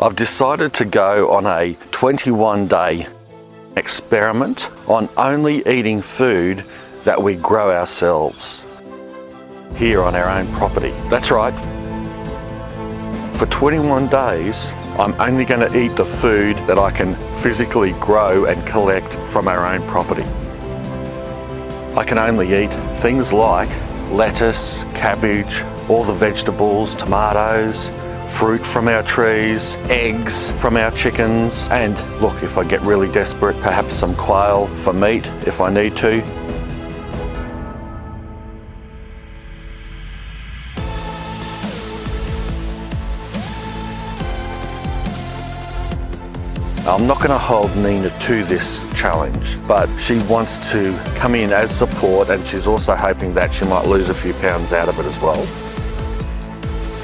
I've decided to go on a 21-day experiment on only eating food that we grow ourselves here on our own property. That's right. For 21 days, I'm only going to eat the food that I can physically grow and collect from our own property. I can only eat things like lettuce, cabbage, all the vegetables, tomatoes, fruit from our trees, eggs from our chickens, and look, if I get really desperate, perhaps some quail for meat if I need to. I'm not going to hold Nina to this challenge, but she wants to come in as support, and she's also hoping that she might lose a few pounds out of it as well.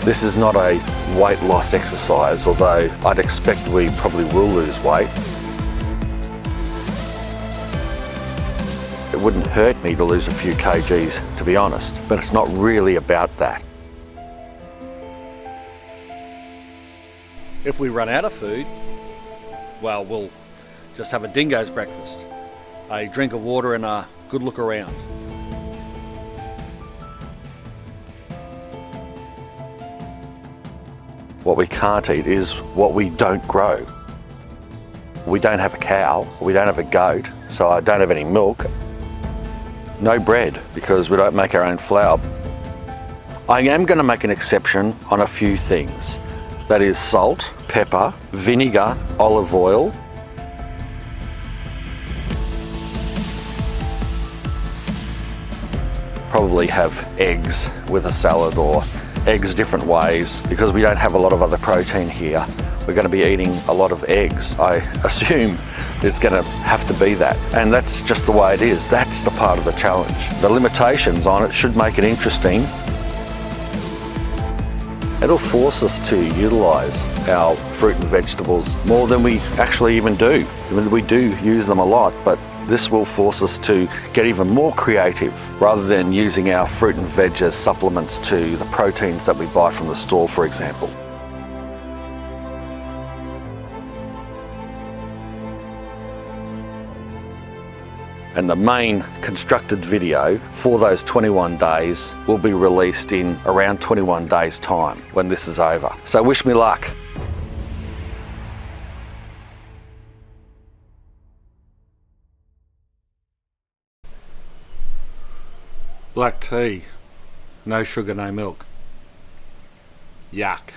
This is not a weight loss exercise, although I'd expect we probably will lose weight. It wouldn't hurt me to lose a few kgs, to be honest, but it's not really about that. If we run out of food, well, we'll just have a dingo's breakfast, a drink of water and a good look around. What we can't eat is what we don't grow. We don't have a cow, we don't have a goat, so I don't have any milk. No bread, because we don't make our own flour. I am going to make an exception on a few things. That is salt, pepper, vinegar, olive oil. Probably have eggs with a salad, or eggs different ways, because we don't have a lot of other protein here. We're going to be eating a lot of eggs. I assume it's going to have to be that, and that's just the way it is. That's the part of the challenge. The limitations on it should make it interesting. It'll force us to utilise our fruit and vegetables more than we actually even do. I mean, we do use them a lot, but this will force us to get even more creative, rather than using our fruit and veg as supplements to the proteins that we buy from the store, for example. And the main constructed video for those 21 days will be released in around 21 days' time when this is over. So wish me luck. Black tea, no sugar, no milk. Yuck.